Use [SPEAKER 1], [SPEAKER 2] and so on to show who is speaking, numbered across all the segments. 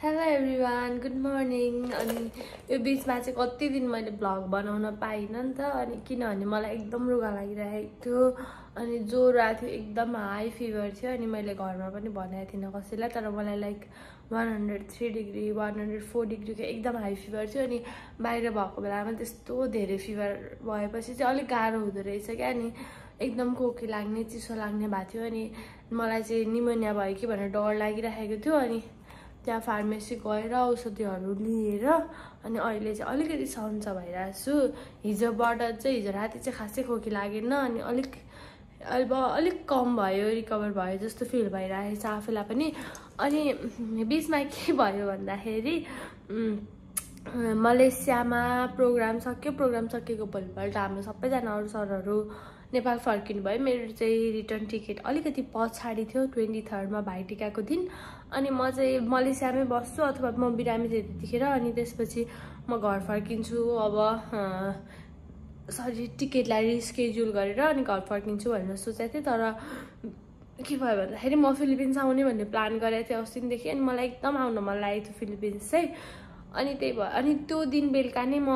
[SPEAKER 1] Hello everyone good morning अनि यो बिचमा चाहिँ कति दिन मैले भ्लग बनाउन पाइनँ नि त अनि किनभने मलाई एकदम रुगा लागिरहेको थियो अनि ज्वरो आएको थियो एकदम हाई फिभर थियो अनि मैले घरमा पनि भनेको थिइनँ कसैलाई तर मलाई लाइक 103 डिग्री 104 डिग्रीको एकदम हाई फिभर थियो अनि बाहिर भएको बेलामा त्यस्तो धेरै फिभर भएपछि चाहिँ अलिक गाह्रो हुँदो रहेछ क्या अनि एकदम खोकी लाग्ने चिसो लाग्ने भएको थियो अनि मलाई चाहिँ निमोनिया भयो कि भनेर डर लागिरहेको थियो अनि त्यहाँ फार्मेसी गएर औषधिहरू लिएर अनि अहिले चाहिँ अलिकति सन्चो भइरहेको छु हिजोबाट चाहिँ हिजो राति चाहिँ खासै खोकी लागेन अनि अब अलिक कम भयो रिकभर भयो जस्तो फिल भइरहेको छ आफूलाई पनि अनि बिचमा के भयो भन्दाखेरि मलेसियामा प्रोग्राम सकिएको भोलिपल्ट हाम्रो सबैजना अरू सरहरू नेपाल फर्किनु भयो मेरो चाहिँ रिटर्न टिकट अलिकति पछाडि थियो 23मा भाइटिकाको दिन अनि म चाहिँ मलेसियामै बस्छु अथवा म बिरामी थिएँ त्यतिखेर अनि त्यसपछि म घर फर्किन्छु अब टिकटलाई रिस्केड्युल गरेर अनि घर फर्किन्छु भनेर सोचेको थिएँ तर के भयो भन्दाखेरि म फिलिपिन्स आउने भन्ने प्लान गरेको थिएँ अस्तिदेखि अनि मलाई एकदम आउन मन लागेको थियो फिलिपिन्स चाहिँ अनि त्यही भयो अनि त्यो दिन बेलुका नै म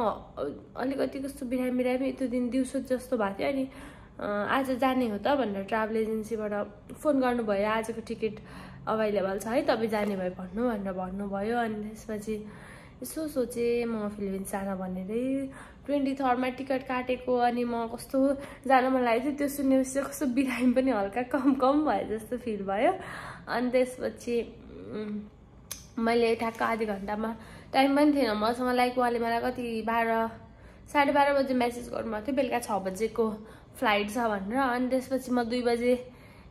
[SPEAKER 1] अलिकति कस्तो बिरामी त्यो दिन दिउँसो जस्तो भएको थियो अनि आज जाने हो त भनेर ट्राभल एजेन्सीबाट फोन गर्नुभयो आजको टिकट अभाइलेबल छ है तपाईँ जाने भए भन्नु भनेर भन्नुभयो अनि त्यसपछि यसो सोचेँ म फिलिपिन्स जान भनेरै 23मा टिकट काटेको अनि म कस्तो जान मन लागेको थियो त्यो सुनेपछि कस्तो बिरामी पनि हल्का कम भयो जस्तो फिल भयो अनि त्यसपछि मैले ठ्याक्क आधी घन्टामा टाइम पनि थिएन मसँग लाइक उहाँले मलाई कति 12:30 बजे मेसेज गर्नुभएको थियो बेलुका 6 बजेको फ्लाइट छ भनेर अनि त्यसपछि म 2 बजे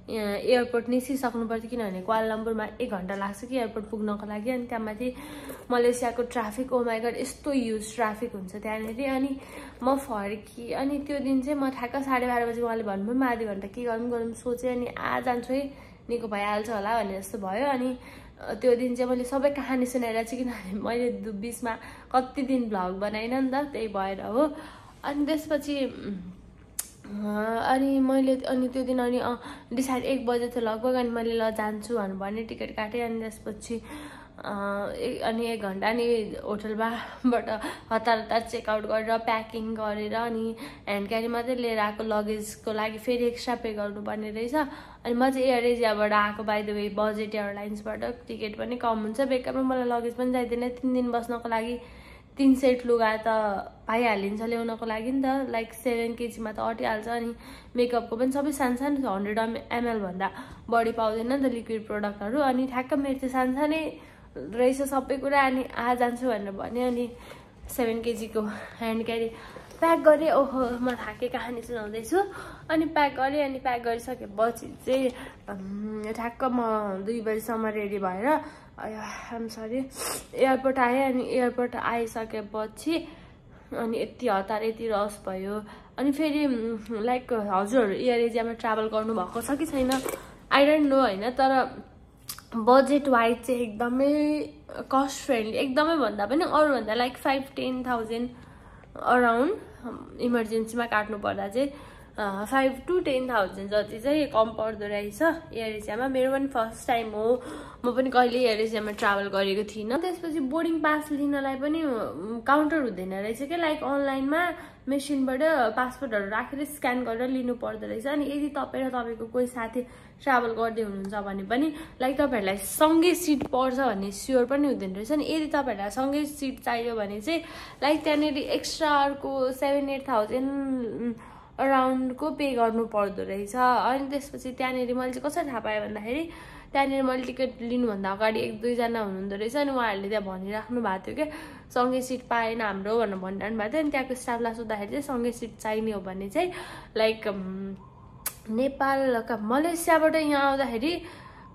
[SPEAKER 1] एयरपोर्ट निस्किसक्नु पर्थ्यो किनभने क्वालालम्पुरमा 1 घन्टा लाग्छ कि एयरपोर्ट पुग्नको लागि अनि त्यहाँमाथि मलेसियाको ट्राफिक ओ माई गड यस्तो ह्युज ट्राफिक हुन्छ त्यहाँनिर अनि म फर्की अनि त्यो दिन चाहिँ म ठ्याक्क 12:30 बजे उहाँले भन्नुभयो म आधी घन्टा के गरौँ सोचेँ अनि जान्छु है निको भइहाल्छ होला भन्ने जस्तो भयो अनि त्यो दिन चाहिँ मैले सबै कहानी सुनाएर चाहिँ किनभने मैले बिचमा कति दिन भ्लग बनाइनँ नि त त्यही भएर हो अनि त्यसपछि अनि मैले त्यो दिन अनि डिसाइड 1 बजे थियो लगभग अनि मैले ल जान्छु भने टिकट काटेँ अनि त्यसपछि अनि 1 घन्टा अनि होटलबाट हतार चेकआउट गरेर प्याकिङ गरेर अनि ह्यान्ड क्यारी मात्रै लिएर आएको लगेजको लागि फेरि एक्स्ट्रा पे गर्नुपर्ने रहेछ अनि म चाहिँ एयर एसियाबाट आएको बाई द वे बजेट एयरलाइन्सबाट टिकट पनि कम हुन्छ बेकारमा मलाई लगेज पनि चाहिँदैन 3 दिन बस्नको लागि 3 सेट लुगा त पाइहालिन्छ ल्याउनको लागि नि त लाइक 7 केजीमा त अटिहाल्छ अनि मेकअपको पनि सबै सानो 100 ml भन्दा बढी पाउँदैन नि त लिक्विड प्रडक्टहरू अनि ठ्याक्क मेरो चाहिँ सानसानै रहेछ सबै कुरा अनि जान्छु भनेर भने अनि 7 केजीको ह्यान्ड क्यारी प्याक गरेँ ओहो म थाकेँ कहानी सुनाउँदैछु अनि प्याक गरेँ अनि प्याक गरिसकेपछि चाहिँ ठ्याक्क म 2 बजीसम्म रेडी भएर आइएम सरी एयरपोर्ट आएँ अनि एयरपोर्ट आइसकेपछि अनि यति हतार यति रस भयो अनि फेरि लाइक हजुरहरू एयर एसियामा ट्राभल गर्नुभएको छ कि छैन आई डोन्ट नो होइन तर बजेट वाइज चाहिँ एकदमै कस्ट फ्रेन्डली एकदमै भन्दा पनि अरूभन्दा लाइक 5-10,000 अराउन्ड इमर्जेन्सीमा काट्नु पर्दा चाहिँ 5 to 10,000 जति चाहिँ कम पर्दो रहेछ एयर एसियामा मेरो पनि फर्स्ट टाइम हो म पनि कहिले एयर एसियामा ट्राभल गरेको थिइनँ त्यसपछि बोर्डिङ पास लिनलाई पनि काउन्टर हुँदैन रहेछ क्या लाइक अनलाइनमा मेसिनबाट पासपोर्टहरू राखेर स्क्यान गरेर लिनु पर्दो रहेछ अनि यदि तपाईँ र तपाईँको कोही साथी ट्राभल गर्दै हुनुहुन्छ भने पनि लाइक तपाईँहरूलाई सँगै सिट पर्छ भन्ने स्योर पनि हुँदैन रहेछ अनि यदि तपाईँहरूलाई सँगै सिट चाहियो भने चाहिँ लाइक त्यहाँनिर एक्स्ट्रा अर्को 7-8,000 अराउन्डको पे गर्नु पर्दो रहेछ अनि त्यसपछि त्यहाँनिर मैले चाहिँ कसरी थाहा पाएँ भन्दाखेरि त्यहाँनिर मैले टिकट लिनुभन्दा अगाडि 1-2 जना हुनुहुँदो रहेछ अनि उहाँहरूले त्यहाँ भनिराख्नु भएको थियो क्या सँगै सिट पाएन हाम्रो भनेर भनिरहनु भएको थियो अनि त्यहाँको स्टाफलाई सोद्धाखेरि चाहिँ सँगै सिट चाहिने हो भने चाहिँ लाइक नेपाल मलेसियाबाट यहाँ आउँदाखेरि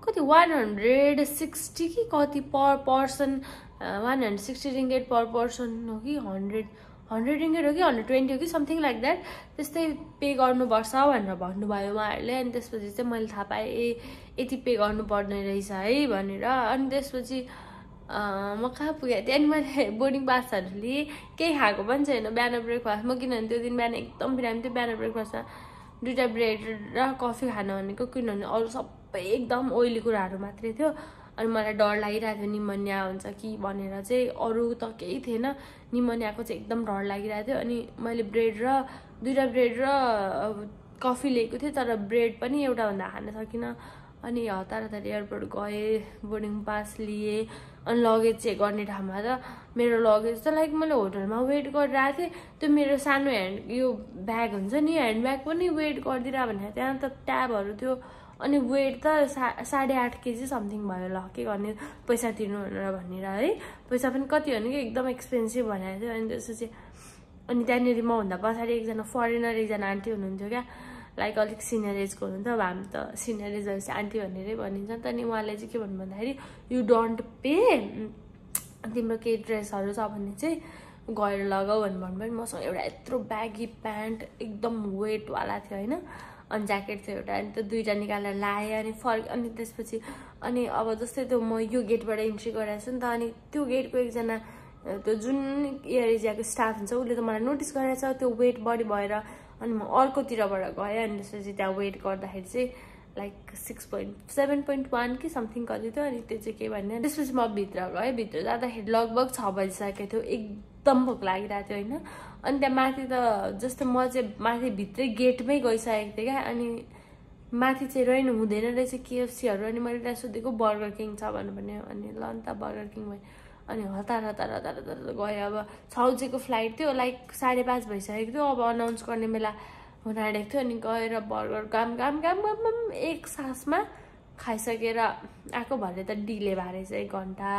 [SPEAKER 1] कति 160 कि कति पर पर्सन 160 रिङ्गेट पर पर्सन हो कि 100 रिङ्गेट हो कि 120 हो कि समथिङ लाइक द्याट त्यस्तै पे गर्नुपर्छ भनेर भन्नुभयो उहाँहरूले अनि त्यसपछि चाहिँ मैले थाहा पाएँ यति पे गर्नुपर्ने रहेछ है भनेर अनि त्यसपछि म कहाँ पुगेँ थिएँ अनि मैले बोर्डिङ पासहरू लिएँ केही खाएको पनि छैन बिहान ब्रेकफास्ट म किनभने त्यो दिन बिहान एकदम बिरामी थियो बिहान ब्रेकफास्टमा 2टा ब्रेड र कफी खान भनेको किनभने अरू सबै एकदम ओइली कुराहरू मात्रै थियो अनि मलाई डर लागिरहेको थियो निमोनिया हुन्छ कि भनेर चाहिँ अरू त केही थिएन निमोनियाको चाहिँ एकदम डर लागिरहेको थियो अनि मैले दुईटा ब्रेड र कफी लिएको थिएँ तर ब्रेड पनि एउटा भन्दा खान सकिनँ अनि हतार एयरपोर्ट गएँ बोर्डिङ पास लिएँ अनि लगेज चेक गर्ने ठाउँमा त मेरो लगेज त लाइक मैले होटलमा वेट गरिरहेको थिएँ त्यो मेरो सानो यो ब्याग हुन्छ नि ह्यान्ड ब्याग पनि वेट गरिदिएर भने त्यहाँ त ट्याबहरू थियो अनि वेट त 8.5 केजी समथिङ भयो ल के गर्ने पैसा तिर्नु भनेर भनेर है पैसा पनि कति हो नि कि एकदम एक्सपेन्सिभ भनेको थियो अनि त्यसपछि अनि त्यहाँनिर मभन्दा पछाडि एकजना फरेनर एकजना आन्टी हुनुहुन्थ्यो क्या लाइक अलिक सिनियर एजको हुनुहुन्थ्यो अब हामी त सिनियर एज भएपछि आन्टी भनेरै भनिन्छ नि त अनि उहाँले चाहिँ के भन्नु भन्दाखेरि यु डोन्ट पे तिम्रो केही ड्रेसहरू छ भने चाहिँ गएर लगाऊ भन्नु भन्नुभयो मसँग एउटा यत्रो ब्यागी प्यान्ट एकदम वेटवाला थियो होइन अनि ज्याकेट थियो एउटा अनि त्यो दुईवटा निकालेर लाएँ अनि अनि त्यसपछि अनि अब जस्तै त्यो म यो गेटबाट इन्ट्री गरेको छु नि त अनि त्यो गेटको एकजना त्यो जुन एयर एजियाको स्टाफ हुन्छ उसले त मलाई नोटिस गरेछ त्यो वेट बढी भएर अनि म अर्कोतिरबाट गएँ अनि त्यसपछि त्यहाँ वेट गर्दाखेरि चाहिँ लाइक 7.1 कि समथिङ कति थियो अनि त्यो चाहिँ के भन्ने त्यसपछि म भित्र गएँ भित्र जाँदाखेरि लगभग 6 बजिसकेको थियो एकदम भोक लागिरहेको थियो होइन अनि त्यहाँ माथि त जस्तो म चाहिँ माथि भित्रै गेटमै गइसकेको थिएँ क्या अनि माथि चाहिँ रहेन हुँदैन रहेछ केएफसीहरू अनि मैले त्यहाँ सोधेको बर्गर किङ छ भन्नु अनि ल नि त बर्गर किङ भयो अनि हतार गएँ अब 6 बजेको फ्लाइट थियो लाइक 5:30 भइसकेको थियो अब अनाउन्स गर्ने बेला हुन आँटेको थियो अनि गएर बर्गर गाम एक सासमा खाइसकेर आएको भरे त डिले भएर चाहिँ 1 घन्टा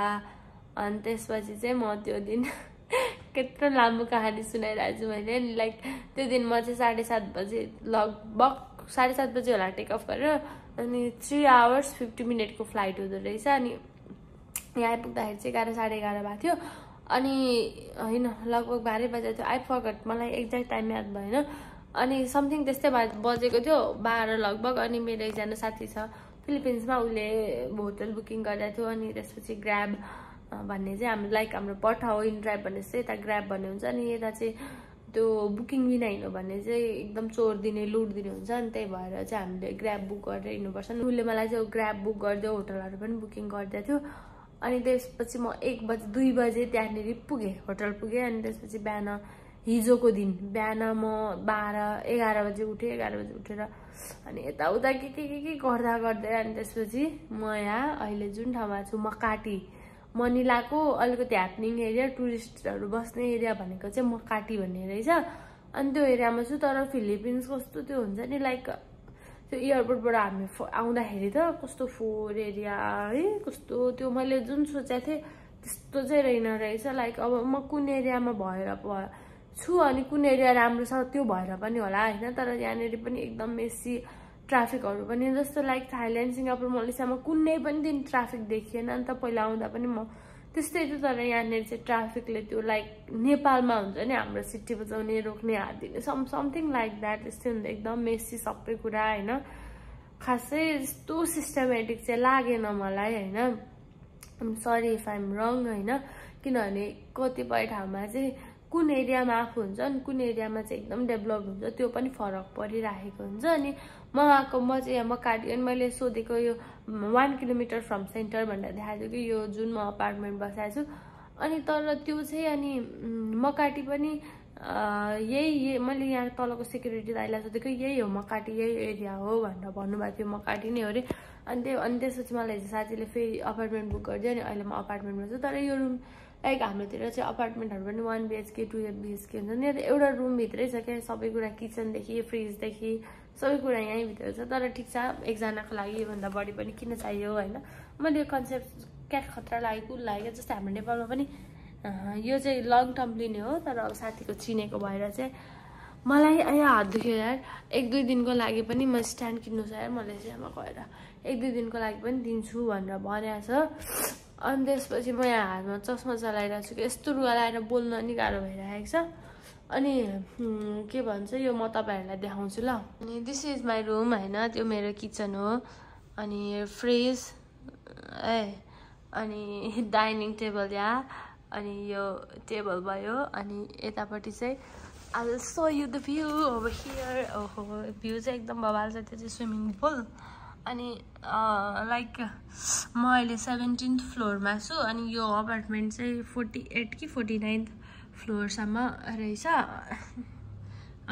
[SPEAKER 1] अनि त्यसपछि चाहिँ म त्यो दिन कत्रो लामो कहानी सुनाइरहेको छु मैले अनि लाइक त्यो दिन म चाहिँ 7:30 बजे लगभग 7:30 बजे होला टेक अफ गरेर अनि 3 आवर्स 50 मिनटको फ्लाइट हुँदो रहेछ अनि यहाँ आइपुग्दाखेरि चाहिँ 11 साढे 11 भएको थियो अनि होइन लगभग 12 बजे थियो आई फर्गट मलाई एक्ज्याक्ट टाइम याद भएन अनि समथिङ त्यस्तै बजेको थियो 12 लगभग अनि मेरो एकजना साथी छ फिलिपिन्समा उसले होटल बुकिङ गरेको थियो अनि त्यसपछि ग्राब भन्ने चाहिँ हाम्रो लाइक हाम्रो पठा हो इन ड्राइभ भन्ने चाहिँ यता ग्राब भन्ने हुन्छ अनि यता चाहिँ त्यो बुकिङ बिना हिँड्नु भन्ने चाहिँ एकदम चोर दिने लुट दिने हुन्छ अनि त्यही भएर चाहिँ हामीले ग्राब बुक गरेर हिँड्नुपर्छ नि उसले मलाई चाहिँ ग्राब बुक गरिदियो होटलहरू पनि बुकिङ गरिदिएको थियो अनि त्यसपछि म 1 बजे 2 बजे त्यहाँनिर पुगेँ होटल पुगेँ अनि त्यसपछि बिहान हिजोको दिन बिहान म 11 बजे उठेँ 11 बजे उठेर अनि यताउता के गर्दा गर्दै अनि त्यसपछि म यहाँ अहिले जुन ठाउँमा छु मकाटी मनिलाको अलिकति ह्यापनिङ एरिया टुरिस्टहरू बस्ने एरिया भनेको चाहिँ मकाटी भन्ने रहेछ अनि त्यो एरियामा छु तर फिलिपिन्स कस्तो त्यो हुन्छ नि लाइक त्यो एयरपोर्टबाट हामी आउँदाखेरि त कस्तो फोर एरिया है कस्तो त्यो मैले जुन सोचेको थिएँ त्यस्तो चाहिँ रहेन रहेछ लाइक अब म कुन एरियामा भएर छु अनि कुन एरिया राम्रो छ त्यो भएर पनि होला होइन तर यहाँनिर पनि एकदम बेसी ट्राफिकहरू पनि जस्तो लाइक थाइल्यान्ड सिङ्गापुर मलेसियामा कुनै पनि दिन ट्राफिक देखिएन नि त पहिला आउँदा पनि म त्यस्तै थियो तर यहाँनिर चाहिँ ट्राफिकले त्यो लाइक नेपालमा हुन्छ नि हाम्रो सिटी बजाउने रोक्ने हात दिने समथिङ लाइक द्याट त्यस्तै हुन्छ एकदम मेसी सबै कुरा होइन खासै यस्तो सिस्टमेटिक चाहिँ लागेन मलाई होइन सरी इफ आइम रङ होइन किनभने कतिपय ठाउँमा चाहिँ कुन एरियामा आफू हुन्छ अनि कुन एरियामा चाहिँ एकदम डेभलप हुन्छ त्यो पनि फरक परिरहेको हुन्छ अनि म चाहिँ यहाँ मकाटी अनि मैले सोधेको यो 1 किलोमिटर फ्रम सेन्टर भनेर देखाएको थियो कि यो जुन म अपार्टमेन्ट बसेको छु अनि तर त्यो चाहिँ अनि मकाटी पनि यही मैले यहाँ तलको सेक्युरिटी दाइलाई सोधेको यही हो मकाटी यही एरिया हो भनेर भन्नुभएको थियो मकाटी नै हो अरे अनि त्यसपछि मलाई साथीले फेरि अपार्टमेन्ट बुक गरिदियो अनि अहिले म अपार्टमेन्टमा छु तर यो रुम लाइक हाम्रोतिर चाहिँ अपार्टमेन्टहरू पनि 1 BHK 2 BHK हुन्छ नि एउटा रुमभित्रै छ क्या सबै कुरा किचनदेखि फ्रिजदेखि सबै कुरा यहीँभित्र छ तर ठिक छ एकजनाको लागि योभन्दा बढी पनि किन चाहियो होइन मैले यो कन्सेप्ट क्या खतरा लाग्यो कुल लाग्यो जस्तै हाम्रो नेपालमा पनि यो चाहिँ लङ टर्म लिने हो तर अब साथीको चिनेको भएर चाहिँ मलाई यहाँ हात दुख्यो यार 1-2 दिनको लागि पनि म स्ट्यान्ड किन्नु छ यार मलेसियामा गएर 1-2 दिनको लागि पनि दिन्छु भनेर भनेको छ अनि त्यसपछि म यहाँ हातमा चस्मा चलाइरहेको छु कि यस्तो रुगा लगाएर बोल्न नि गाह्रो भइरहेको छ अनि के भन्छ यो म तपाईँहरूलाई देखाउँछु ल अनि दिस इज माई रुम होइन त्यो मेरो किचन हो अनि फ्रिज अनि डाइनिङ टेबल यहाँ अनि यो टेबल भयो अनि यतापट्टि चाहिँ I will so you the view over here ओहो भ्यू चाहिँ एकदम बबाल छ त्यो चाहिँ स्विमिङ पुल अनि लाइक म अहिले 17th फ्लोरमा छु अनि यो अपार्टमेन्ट चाहिँ 48 कि 49th फ्लोरसम्म रहेछ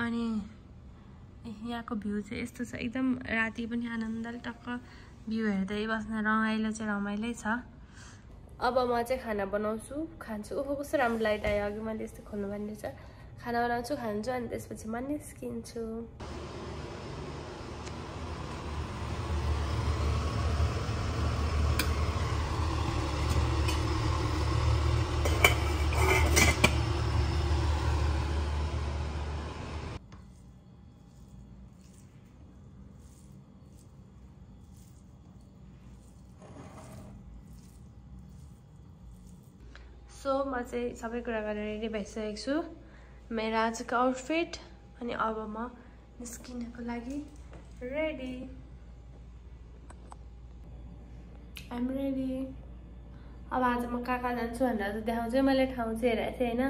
[SPEAKER 1] अनि यहाँको भ्यू चाहिँ यस्तो छ एकदम राति पनि आनन्दले टक्क भ्यू हेर्दै बस्न रमाइलो चाहिँ रमाइलै छ अब म चाहिँ खाना बनाउँछु खान्छु ओहो कस्तो राम्रो लाइट आयो अघि मैले यस्तो खोल्नु पर्ने रहेछ खाना बनाउँछु खान्छु अनि त्यसपछि म निस्किन्छु सो म चाहिँ सबै कुरा गरेर रेडी भइसकेको छु मेरो आजको आउटफिट अनि अब म निस्किनको लागि रेडी आइएम रेडी अब आज म कहाँ जान्छु भनेर चाहिँ देखाउँछु मैले ठाउँ चाहिँ हेरेको थिएँ होइन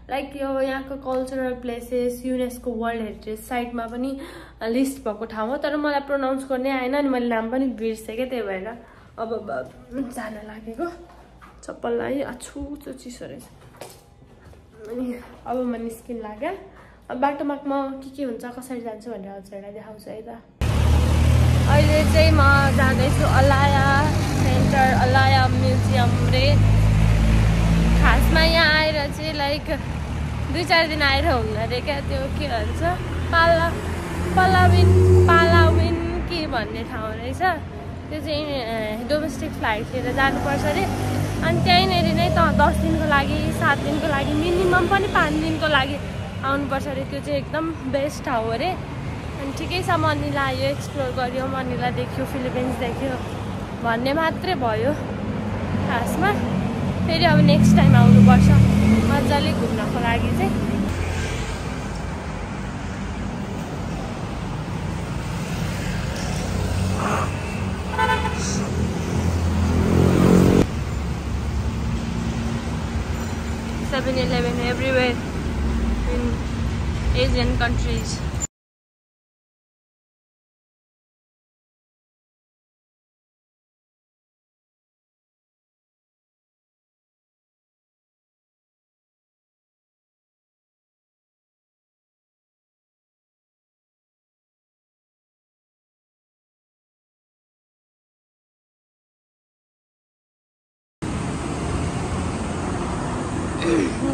[SPEAKER 1] लाइक यो यहाँको cultural places UNESCO world heritage साइटमा पनि लिस्ट भएको ठाउँ हो तर मलाई प्रोनाउन्स गर्नै आएन अनि मैले नाम पनि बिर्सेँ क्या त्यही भएर अब जान लागेको चप्पललाई अछुचो चिसो रहेछ अनि अब म निस्किन लाग्यो अब बाटोमा म के हुन्छ कसरी जान्छु भनेर हजुरहरूलाई देखाउँछु है त अहिले चाहिँ म जाँदैछु अलाया सेन्टर अलाया म्युजियम रे खासमा यहाँ आएर चाहिँ लाइक 2-4 दिन आएर हुन्न अरे क्या त्यो के भन्छ पालाविन के भन्ने ठाउँ रहेछ त्यो चाहिँ डोमेस्टिक फ्लाइट लिएर जानुपर्छ अरे अनि त्यहीँनिर नै त 10 दिनको लागि 7 दिनको लागि मिनिमम पनि 5 दिनको लागि आउनुपर्छ अरे त्यो चाहिँ एकदम बेस्ट ठाउँ अरे अनि ठिकै छ मनिला आयो एक्सप्लोर गऱ्यो मनिला देख्यो फिलिपिन्स देख्यो भन्ने मात्रै भयो खासमा फेरि अब नेक्स्ट टाइम आउनुपर्छ मजाले घुम्नको लागि चाहिँ 7-Eleven everywhere in Asian countries.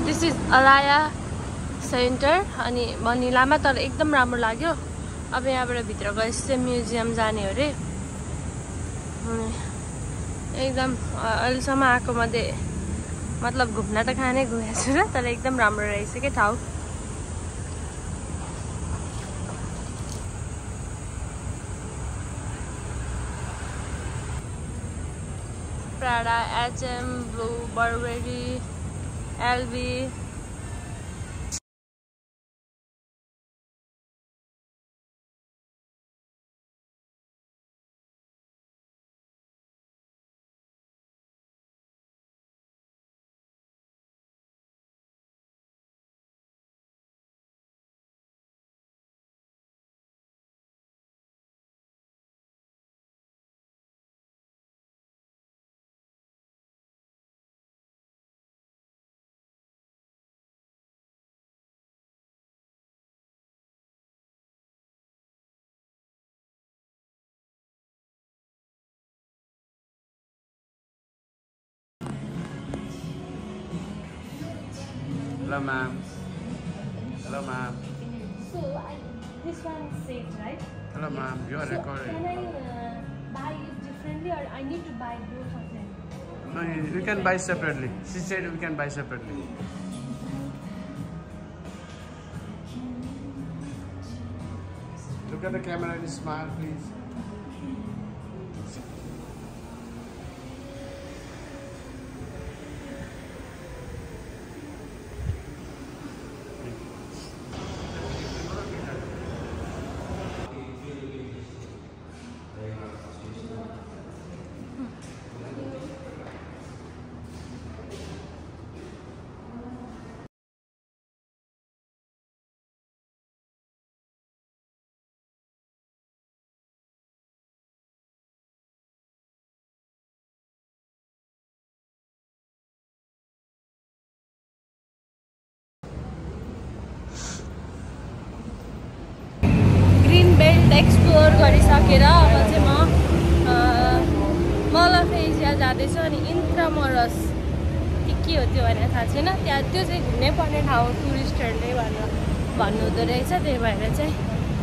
[SPEAKER 1] This is Alaya Center अनि मनिलामा तर एकदम राम्रो लाग्यो अब यहाँबाट भित्र गएपछि म्युजियम जाने हो रे एकदम अहिलेसम्म आएको मध्ये मतलब घुम्न त खानै गएको छु र तर एकदम राम्रो रहेछ के ठाउँ Prada, H&M, Blue, Burberry, LV
[SPEAKER 2] Hello, ma'am. Hello, ma'am.
[SPEAKER 1] So, this one is safe, right?
[SPEAKER 2] Hello, ma'am. You are
[SPEAKER 1] So,
[SPEAKER 2] recording.
[SPEAKER 1] can I buy it differently or I need to buy both of them?
[SPEAKER 2] No, you can buy separately. She said we can buy separately. Look at the camera and smile, please.
[SPEAKER 1] त explore गरिसकेर अब चाहिँ म मलफेसिया जाँदैछु अनि इन्ट्रामरस के हो त्यो भनेर थाहा छैन त्यहाँ त्यो चाहिँ घुम्नै पर्ने ठाउँ टुरिस्टहरूले भनेर भन्नुहुँदो रहेछ त्यही भएर चाहिँ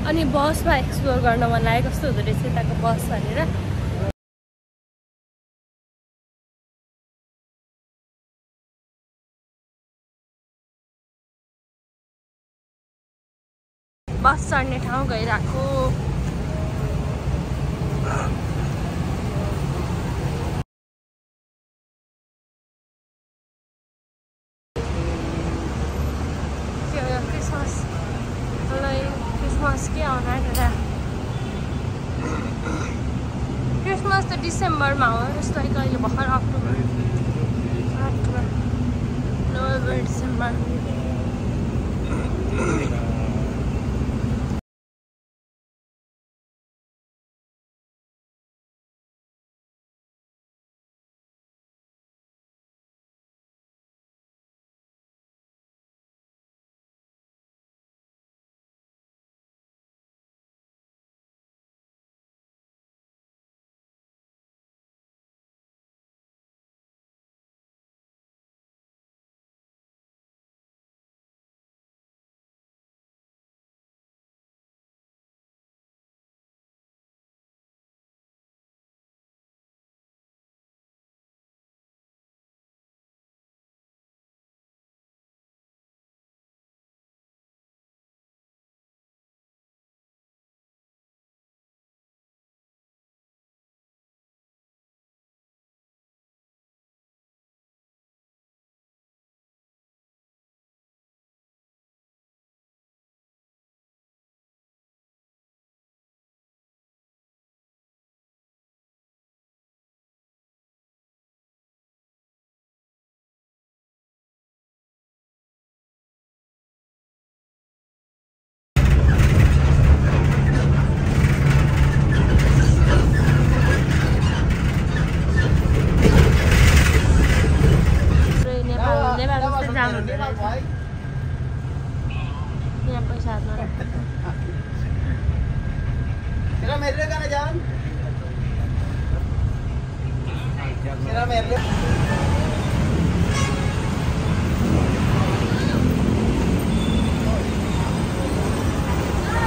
[SPEAKER 1] अनि बसमा एक्सप्लोर गर्न मन लाग्यो कस्तो हुँदो रहेछ यताको बस भनेर बस चढ्ने ठाउँ गइरहेको क्रिसमस के आउन आँटेर क्रिसमस त डिसेम्बरमा हो जस्तो लाइक अहिले भर्खर अक्टोबर नोभेम्बर डिसेम्बर यहाँ पैसा हातमा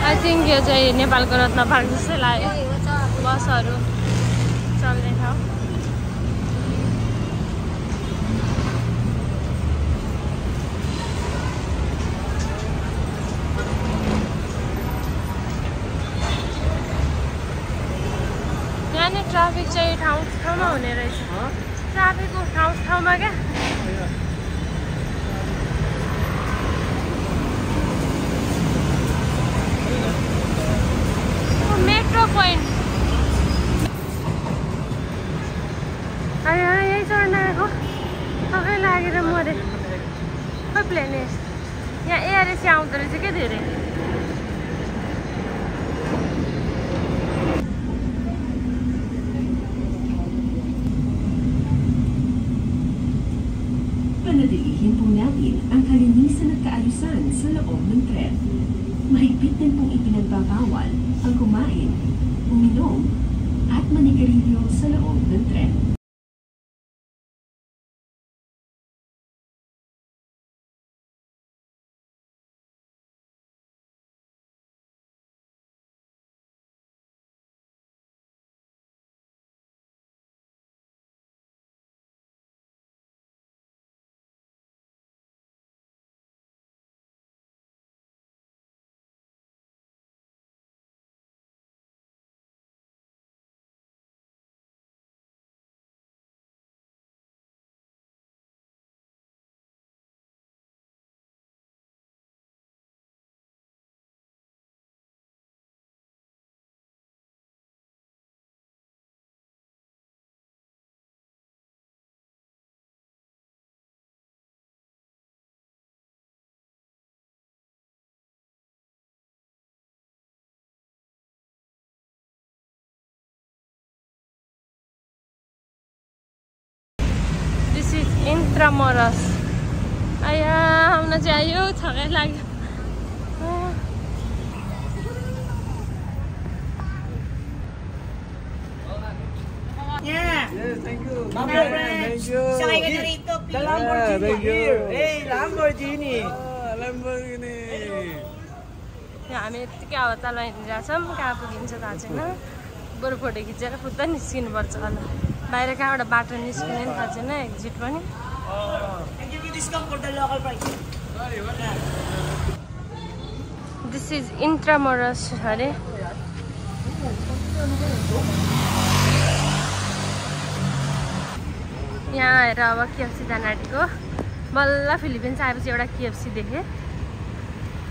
[SPEAKER 1] आई थिङ्क यो चाहिँ नेपालको रत्न पार्क जस्तै लाग्यो बसहरू चल्ने ठाउँ ट्राफिक चाहिँ ठाउँ ठाउँमा हुने रहेछ ट्राफिकको ठाउँ ठाउँमा क्या मेट्रो पोइन्ट यही चढ्न आएको सबै लागेर मरे खै प्लेनेस यहाँ एयर एसिया आउँदो रहेछ क्या धेरै
[SPEAKER 3] Panatilihin po natin ang kalinisan at kaayusan sa loob ng tren. Mahigpit din pong ipinagbabawal ang kumain, uminom, at manigarilyo sa loob ng tren.
[SPEAKER 1] इन्ट्रामरस आया आउन चाहिँ आयो थकै लाग्यो
[SPEAKER 4] niya.
[SPEAKER 2] Yes, thank you.
[SPEAKER 4] Mga friends, sakay ka na rito.
[SPEAKER 2] The Lamborghini here.
[SPEAKER 4] Hey, Lamborghini.
[SPEAKER 2] Lamborghini.
[SPEAKER 1] यहाँ हामी यत्तिकै अब तल हिँडिरहेको छौँ कहाँ पुगिन्छ थाहा छैन बरु फोटो खिचेर फुत्ता निस्किनुपर्छ होला बाहिर कहाँबाट बाटो निस्किने नि थाहा छैन एक्जिट पनि दिस इज इन्ट्रामोरस अरे यहाँ आएर अब केएफसी जान आँटेको बल्ल फिलिपिन्स आएपछि एउटा केएफसी देखेँ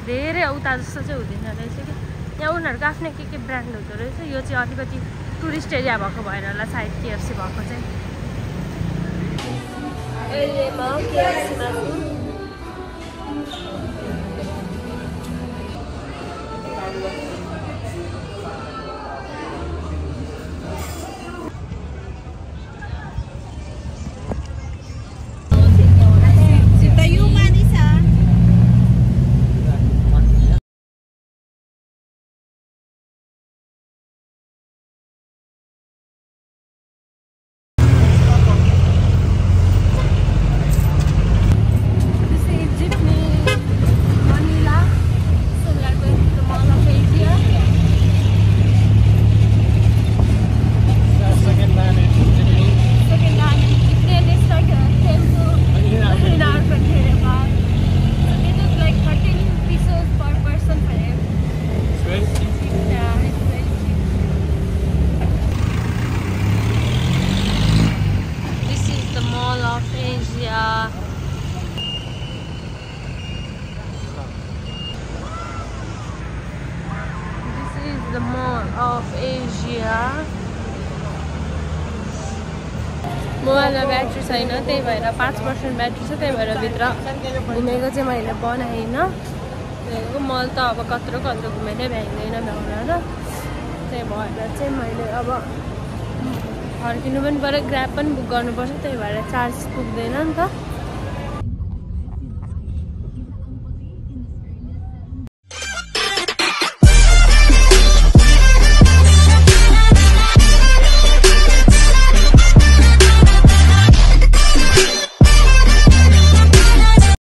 [SPEAKER 1] धेरै उता जस्तो चाहिँ हुँदैन रहेछ कि यहाँ उनीहरूको आफ्नै के ब्रान्ड हुँदो रहेछ यो चाहिँ अलिकति टुरिस्ट एरिया भएको भएर होला सायद केएफसी भएको चाहिँ अहिले म केएफसीमा छु the Mall of Asia. मोबाइलमा ब्याट्री छैन त्यही भएर 5% ब्याट्री छ त्यही भएर भित्र घुमेको चाहिँ मैले बनाइनँ मल त अब कत्रो घुमेर भ्याइँदैन भ्याउन र त्यही भएर चाहिँ मैले अब फर्किनु पनि पऱ्यो ग्राब पनि बुक गर्नुपर्छ त्यही भएर चार्ज पुग्दैन नि त